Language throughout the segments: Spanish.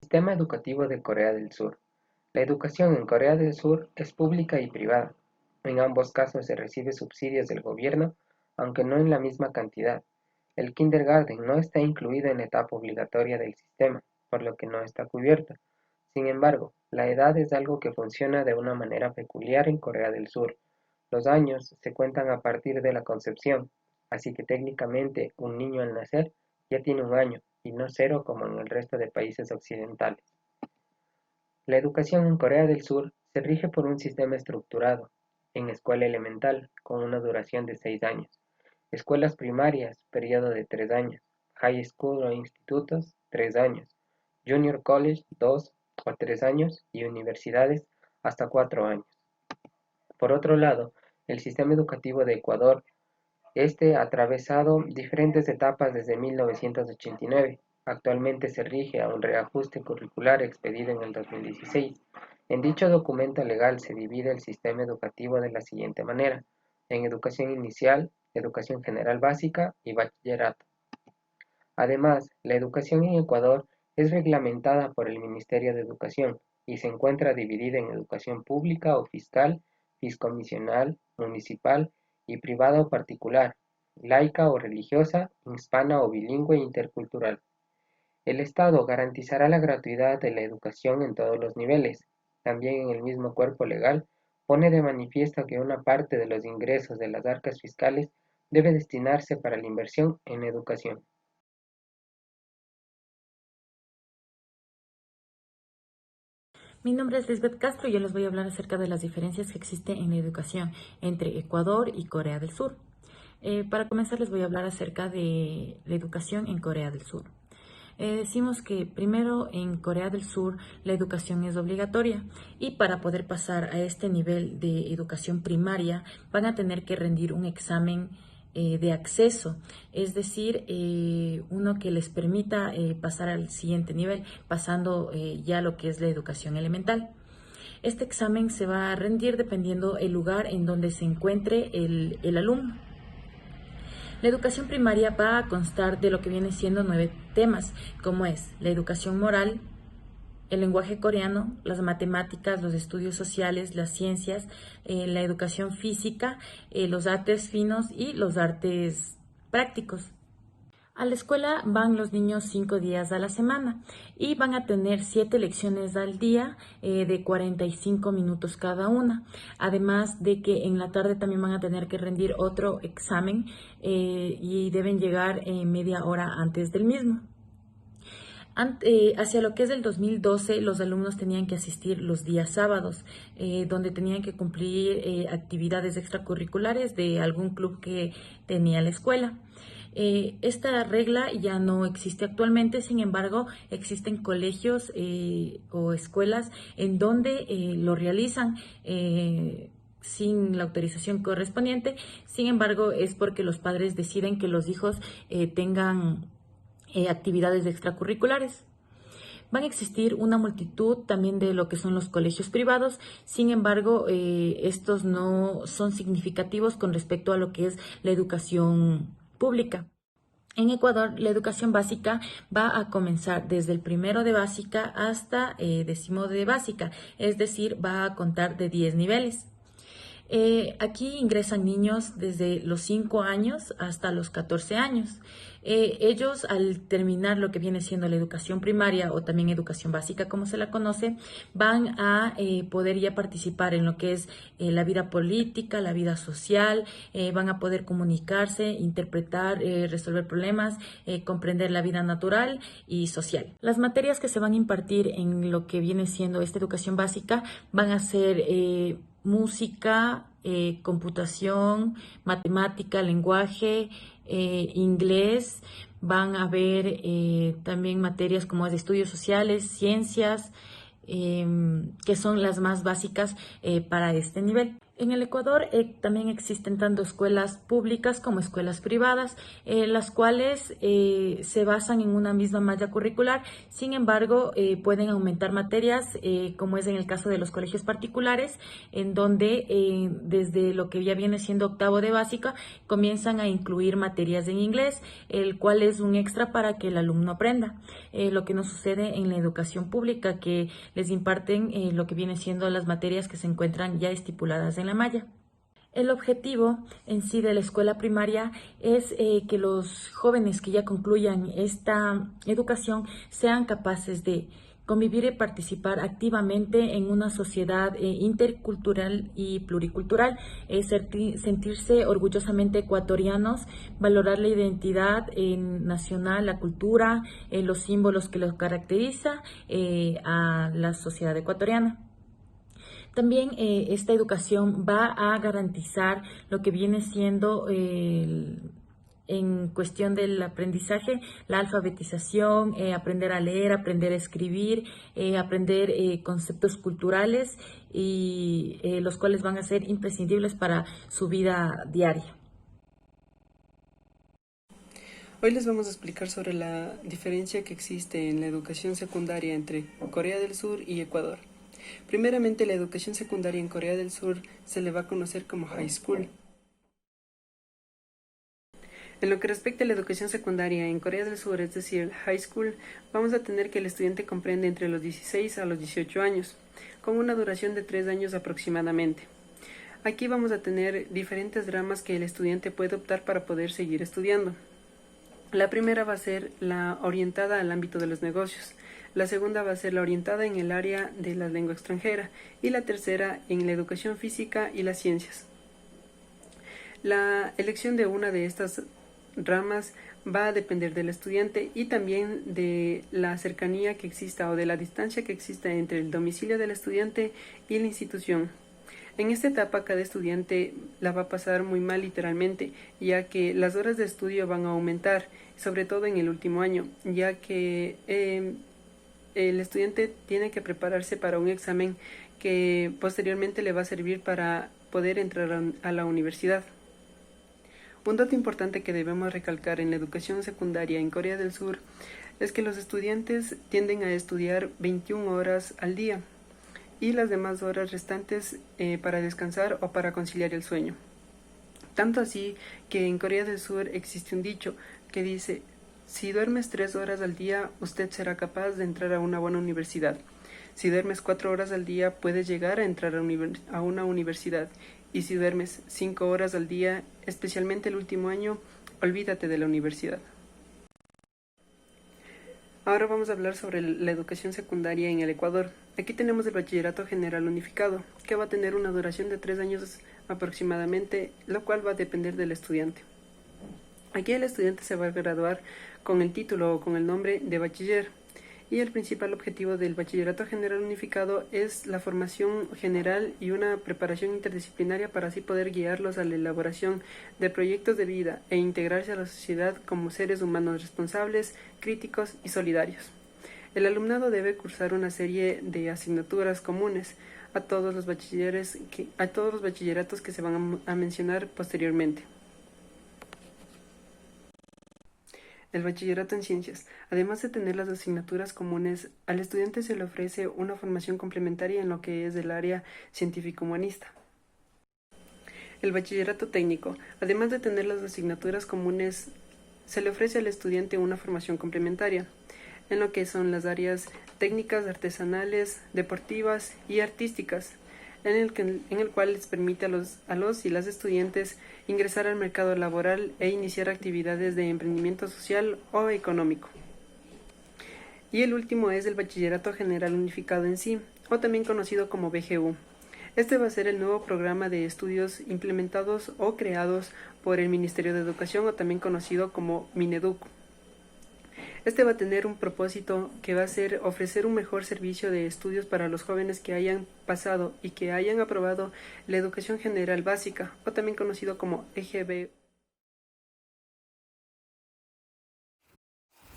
Sistema educativo de Corea del Sur. La educación en Corea del Sur es pública y privada. En ambos casos se recibe subsidios del gobierno, aunque no en la misma cantidad. El kindergarten no está incluido en la etapa obligatoria del sistema, por lo que no está cubierto. Sin embargo, la edad es algo que funciona de una manera peculiar en Corea del Sur. Los años se cuentan a partir de la concepción, así que técnicamente un niño al nacer ya tiene un año, y no cero como en el resto de países occidentales. La educación en Corea del Sur se rige por un sistema estructurado, en escuela elemental, con una duración de 6 años, escuelas primarias, periodo de 3 años, high school o institutos, 3 años, junior college, 2 o 3 años, y universidades, hasta 4 años. Por otro lado, el sistema educativo de Ecuador ha atravesado diferentes etapas desde 1989. Actualmente se rige a un reajuste curricular expedido en el 2016. En dicho documento legal se divide el sistema educativo de la siguiente manera: en educación inicial, educación general básica y bachillerato. Además, la educación en Ecuador es reglamentada por el Ministerio de Educación y se encuentra dividida en educación pública o fiscal, fiscomisional, municipal y privada o particular, laica o religiosa, hispana o bilingüe e intercultural. El Estado garantizará la gratuidad de la educación en todos los niveles. También en el mismo cuerpo legal pone de manifiesto que una parte de los ingresos de las arcas fiscales debe destinarse para la inversión en educación. Mi nombre es Lisbeth Castro y yo les voy a hablar acerca de las diferencias que existen en la educación entre Ecuador y Corea del Sur. Para comenzar les voy a hablar acerca de la educación en Corea del Sur. Decimos que primero en Corea del Sur la educación es obligatoria y para poder pasar a este nivel de educación primaria van a tener que rendir un examen de acceso, es decir, uno que les permita pasar al siguiente nivel, pasando ya lo que es la educación elemental. Este examen se va a rendir dependiendo el lugar en donde se encuentre el alumno. La educación primaria va a constar de lo que viene siendo 9 temas, como es la educación moral, el lenguaje coreano, las matemáticas, los estudios sociales, las ciencias, la educación física, los artes finos y los artes prácticos. A la escuela van los niños 5 días a la semana y van a tener 7 lecciones al día de 45 minutos cada una. Además de que en la tarde también van a tener que rendir otro examen y deben llegar media hora antes del mismo. Hacia lo que es del 2012, los alumnos tenían que asistir los días sábados, donde tenían que cumplir actividades extracurriculares de algún club que tenía la escuela. Esta regla ya no existe actualmente, sin embargo, existen colegios o escuelas en donde lo realizan sin la autorización correspondiente. Sin embargo, es porque los padres deciden que los hijos tengan actividades extracurriculares. Van a existir una multitud también de lo que son los colegios privados, sin embargo, estos no son significativos con respecto a lo que es la educación pública. En Ecuador, la educación básica va a comenzar desde el primero de básica hasta décimo de básica, es decir, va a contar de 10 niveles. Aquí ingresan niños desde los 5 años hasta los 14 años. Ellos, al terminar lo que viene siendo la educación primaria o también educación básica, como se la conoce, van a poder ya participar en lo que es la vida política, la vida social, van a poder comunicarse, interpretar, resolver problemas, comprender la vida natural y social. Las materias que se van a impartir en lo que viene siendo esta educación básica van a ser música, computación, matemática, lenguaje, inglés. Van a haber también materias como de estudios sociales, ciencias, que son las más básicas para este nivel. En el Ecuador también existen tanto escuelas públicas como escuelas privadas, las cuales se basan en una misma malla curricular. Sin embargo, pueden aumentar materias, como es en el caso de los colegios particulares, en donde desde lo que ya viene siendo octavo de básica, comienzan a incluir materias en inglés, el cual es un extra para que el alumno aprenda. Lo que no sucede en la educación pública, que les imparten lo que viene siendo las materias que se encuentran ya estipuladas en la malla. El objetivo en sí de la escuela primaria es que los jóvenes que ya concluyan esta educación sean capaces de convivir y participar activamente en una sociedad intercultural y pluricultural, sentirse orgullosamente ecuatorianos, valorar la identidad nacional, la cultura, los símbolos que los caracteriza a la sociedad ecuatoriana. También esta educación va a garantizar lo que viene siendo en cuestión del aprendizaje, la alfabetización, aprender a leer, aprender a escribir, aprender conceptos culturales y los cuales van a ser imprescindibles para su vida diaria. Hoy les vamos a explicar sobre la diferencia que existe en la educación secundaria entre Corea del Sur y Ecuador. Primeramente, la educación secundaria en Corea del Sur se le va a conocer como high school. En lo que respecta a la educación secundaria en Corea del Sur, es decir, high school, vamos a tener que el estudiante comprende entre los 16 a los 18 años, con una duración de 3 años aproximadamente. Aquí vamos a tener diferentes ramas que el estudiante puede optar para poder seguir estudiando. La primera va a ser la orientada al ámbito de los negocios, la segunda va a ser la orientada en el área de la lengua extranjera y la tercera en la educación física y las ciencias. La elección de una de estas ramas va a depender del estudiante y también de la cercanía que exista o de la distancia que exista entre el domicilio del estudiante y la institución. En esta etapa cada estudiante la va a pasar muy mal literalmente, ya que las horas de estudio van a aumentar, sobre todo en el último año, ya que el estudiante tiene que prepararse para un examen que posteriormente le va a servir para poder entrar a la universidad. Un dato importante que debemos recalcar en la educación secundaria en Corea del Sur es que los estudiantes tienden a estudiar 21 horas al día y las demás horas restantes para descansar o para conciliar el sueño. Tanto así que en Corea del Sur existe un dicho que dice: si duermes 3 horas al día, usted será capaz de entrar a una buena universidad. Si duermes 4 horas al día, puedes llegar a entrar a una universidad. Y si duermes 5 horas al día, especialmente el último año, olvídate de la universidad. Ahora vamos a hablar sobre la educación secundaria en el Ecuador. Aquí tenemos el Bachillerato General Unificado, que va a tener una duración de 3 años aproximadamente, lo cual va a depender del estudiante. Aquí el estudiante se va a graduar con el título o con el nombre de bachiller. Y el principal objetivo del Bachillerato General Unificado es la formación general y una preparación interdisciplinaria para así poder guiarlos a la elaboración de proyectos de vida e integrarse a la sociedad como seres humanos responsables, críticos y solidarios. El alumnado debe cursar una serie de asignaturas comunes a todos los bachilleratos que se van a mencionar posteriormente. El bachillerato en ciencias. Además de tener las asignaturas comunes, al estudiante se le ofrece una formación complementaria en lo que es el área científico-humanista. El bachillerato técnico. Además de tener las asignaturas comunes, se le ofrece al estudiante una formación complementaria en lo que son las áreas técnicas, artesanales, deportivas y artísticas, en el cual les permite a los y las estudiantes ingresar al mercado laboral e iniciar actividades de emprendimiento social o económico. Y el último es el Bachillerato General Unificado en sí, o también conocido como BGU. Este va a ser el nuevo programa de estudios implementados o creados por el Ministerio de Educación, o también conocido como Mineduc. Este va a tener un propósito que va a ser ofrecer un mejor servicio de estudios para los jóvenes que hayan pasado y que hayan aprobado la educación general básica, o también conocido como EGB.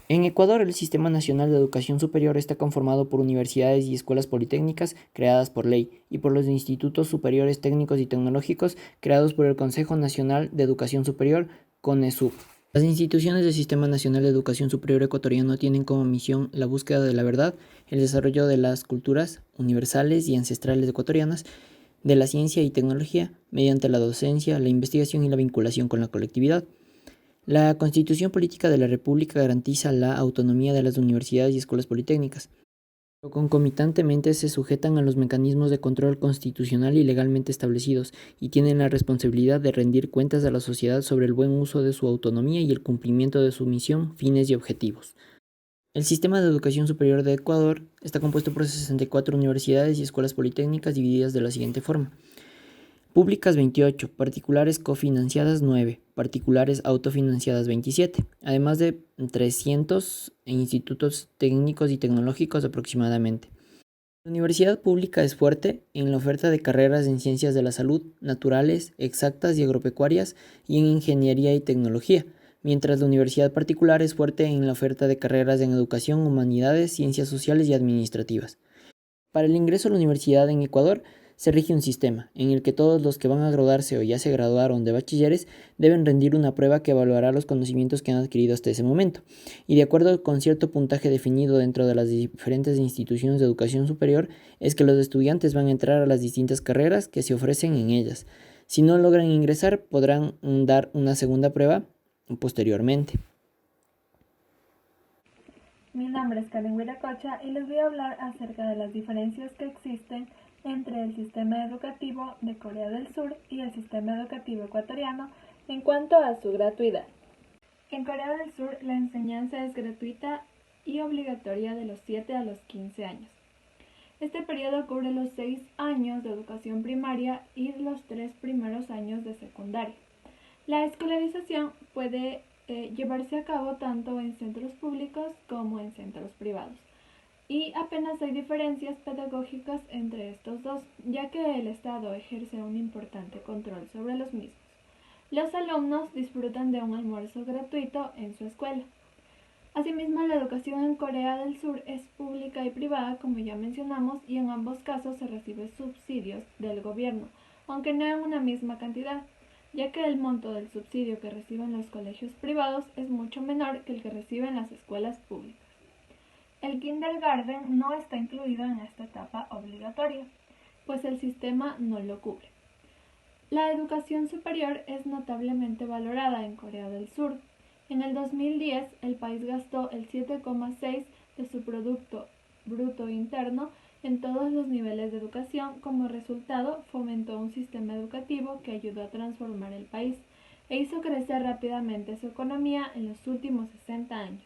En Ecuador, el Sistema Nacional de Educación Superior está conformado por universidades y escuelas politécnicas creadas por ley y por los institutos superiores técnicos y tecnológicos creados por el Consejo Nacional de Educación Superior, CONESUB. Las instituciones del Sistema Nacional de Educación Superior ecuatoriano tienen como misión la búsqueda de la verdad, el desarrollo de las culturas universales y ancestrales ecuatorianas, de la ciencia y tecnología, mediante la docencia, la investigación y la vinculación con la colectividad. La Constitución Política de la República garantiza la autonomía de las universidades y escuelas politécnicas, pero concomitantemente se sujetan a los mecanismos de control constitucional y legalmente establecidos y tienen la responsabilidad de rendir cuentas a la sociedad sobre el buen uso de su autonomía y el cumplimiento de su misión, fines y objetivos. El sistema de educación superior de Ecuador está compuesto por 64 universidades y escuelas politécnicas divididas de la siguiente forma. Públicas 28, particulares cofinanciadas 9, particulares autofinanciadas 27, además de 300 institutos técnicos y tecnológicos aproximadamente. La universidad pública es fuerte en la oferta de carreras en ciencias de la salud, naturales, exactas y agropecuarias y en ingeniería y tecnología, mientras la universidad particular es fuerte en la oferta de carreras en educación, humanidades, ciencias sociales y administrativas. Para el ingreso a la universidad en Ecuador se rige un sistema en el que todos los que van a graduarse o ya se graduaron de bachilleres deben rendir una prueba que evaluará los conocimientos que han adquirido hasta ese momento, y de acuerdo con cierto puntaje definido dentro de las diferentes instituciones de educación superior, es que los estudiantes van a entrar a las distintas carreras que se ofrecen en ellas. Si no logran ingresar, podrán dar una segunda prueba posteriormente. Mi nombre es Karen Huiracocha y les voy a hablar acerca de las diferencias que existen entre el sistema educativo de Corea del Sur y el sistema educativo ecuatoriano en cuanto a su gratuidad. En Corea del Sur la enseñanza es gratuita y obligatoria de los 7 a los 15 años. Este periodo cubre los 6 años de educación primaria y los 3 primeros años de secundaria. La escolarización puede llevarse a cabo tanto en centros públicos como en centros privados. Y apenas hay diferencias pedagógicas entre estos dos, ya que el Estado ejerce un importante control sobre los mismos. Los alumnos disfrutan de un almuerzo gratuito en su escuela. Asimismo, la educación en Corea del Sur es pública y privada, como ya mencionamos, y en ambos casos se recibe subsidios del gobierno, aunque no en una misma cantidad, ya que el monto del subsidio que reciben los colegios privados es mucho menor que el que reciben las escuelas públicas. El kindergarten no está incluido en esta etapa obligatoria, pues el sistema no lo cubre. La educación superior es notablemente valorada en Corea del Sur. En el 2010, el país gastó el 7,6% de su Producto Bruto Interno en todos los niveles de educación. Como resultado, fomentó un sistema educativo que ayudó a transformar el país e hizo crecer rápidamente su economía en los últimos 60 años.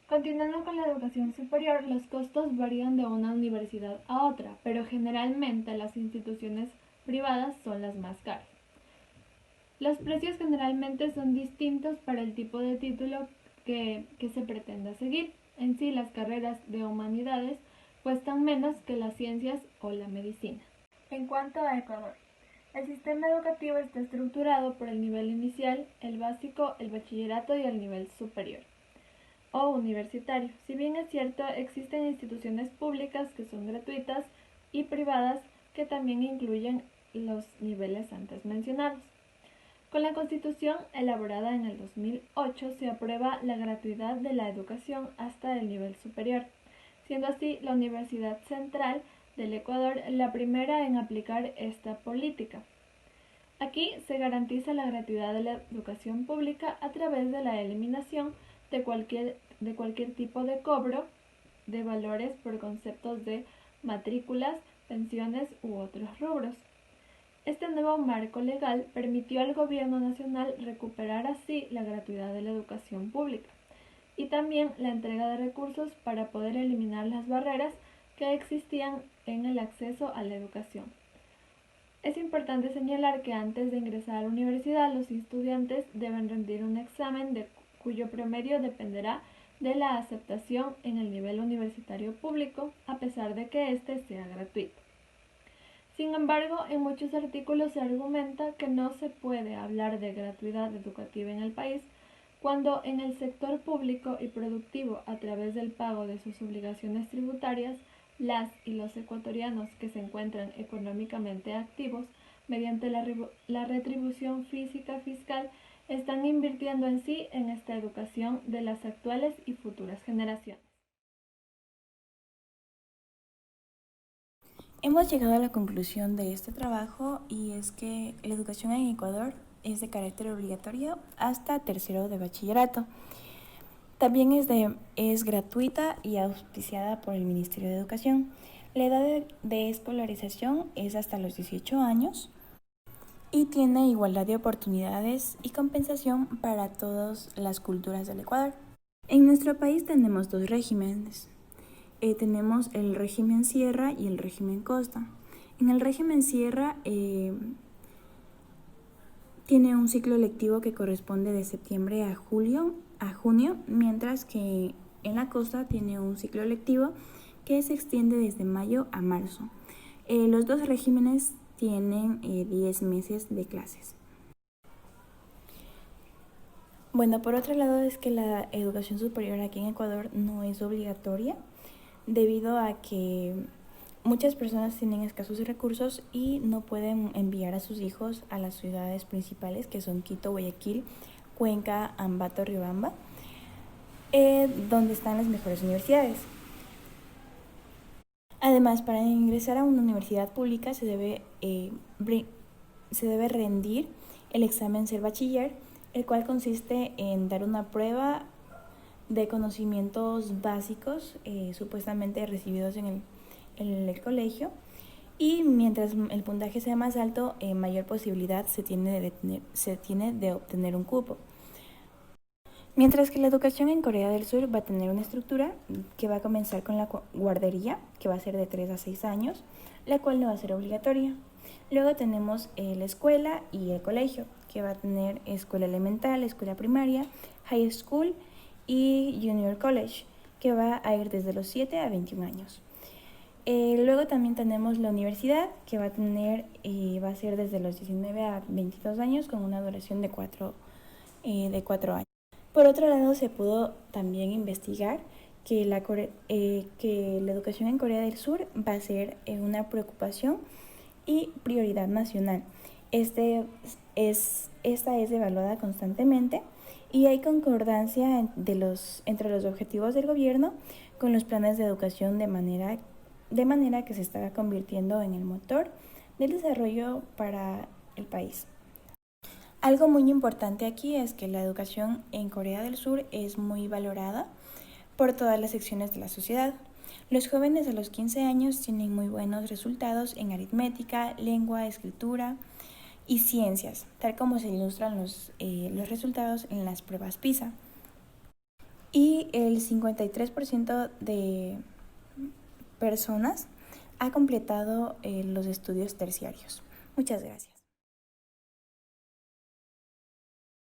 Continuando con la educación superior, los costos varían de una universidad a otra, pero generalmente las instituciones privadas son las más caras. Los precios generalmente son distintos para el tipo de título que se pretenda seguir. En sí, las carreras de humanidades cuestan menos que las ciencias o la medicina. En cuanto a Ecuador, el sistema educativo está estructurado por el nivel inicial, el básico, el bachillerato y el nivel superior o universitario. Si bien es cierto, existen instituciones públicas que son gratuitas y privadas que también incluyen los niveles antes mencionados. Con la Constitución elaborada en el 2008 se aprueba la gratuidad de la educación hasta el nivel superior, siendo así la Universidad Central del Ecuador la primera en aplicar esta política. Aquí se garantiza la gratuidad de la educación pública a través de la eliminación de cualquier tipo de cobro de valores por conceptos de matrículas, pensiones u otros rubros. Este nuevo marco legal permitió al gobierno nacional recuperar así la gratuidad de la educación pública y también la entrega de recursos para poder eliminar las barreras que existían en el acceso a la educación. Es importante señalar que antes de ingresar a la universidad, los estudiantes deben rendir un examen cuyo promedio dependerá de la aceptación en el nivel universitario público, a pesar de que éste sea gratuito. Sin embargo, en muchos artículos se argumenta que no se puede hablar de gratuidad educativa en el país cuando en el sector público y productivo, a través del pago de sus obligaciones tributarias, las y los ecuatorianos que se encuentran económicamente activos, mediante la retribución física fiscal, están invirtiendo en sí en esta educación de las actuales y futuras generaciones. Hemos llegado a la conclusión de este trabajo y es que la educación en Ecuador es de carácter obligatorio hasta tercero de bachillerato. También es gratuita y auspiciada por el Ministerio de Educación. La edad de escolarización es hasta los 18 años y tiene igualdad de oportunidades y compensación para todas las culturas del Ecuador. En nuestro país tenemos dos regímenes. Tenemos el régimen sierra y el régimen costa. En el régimen sierra tiene un ciclo lectivo que corresponde de septiembre a junio, mientras que en la costa tiene un ciclo lectivo que se extiende desde mayo a marzo. Los dos regímenes tienen 10 meses de clases. Bueno, por otro lado es que la educación superior aquí en Ecuador no es obligatoria, debido a que muchas personas tienen escasos recursos y no pueden enviar a sus hijos a las ciudades principales, que son Quito, Guayaquil, Cuenca, Ambato, Riobamba, donde están las mejores universidades. Además, para ingresar a una universidad pública se debe rendir el examen Ser Bachiller, el cual consiste en dar una prueba de conocimientos básicos supuestamente recibidos en el colegio, y mientras el puntaje sea más alto, mayor posibilidad se tiene de obtener un cupo. Mientras que la educación en Corea del Sur va a tener una estructura que va a comenzar con la guardería, que va a ser de 3 a 6 años, la cual no va a ser obligatoria. Luego tenemos la escuela y el colegio, que va a tener escuela elemental, escuela primaria, high school y junior college, que va a ir desde los 7 a 21 años. Luego también tenemos la universidad, que va a ser desde los 19 a 22 años con una duración de 4 años. Por otro lado, se pudo también investigar que la educación en Corea del Sur va a ser una preocupación y prioridad nacional. Esta es evaluada constantemente y hay concordancia entre los objetivos del gobierno con los planes de educación, de manera que se está convirtiendo en el motor del desarrollo para el país. Algo muy importante aquí es que la educación en Corea del Sur es muy valorada por todas las secciones de la sociedad. Los jóvenes a los 15 años tienen muy buenos resultados en aritmética, lengua, escritura y ciencias, tal como se ilustran los resultados en las pruebas PISA. Y el 53% de personas ha completado los estudios terciarios. Muchas gracias.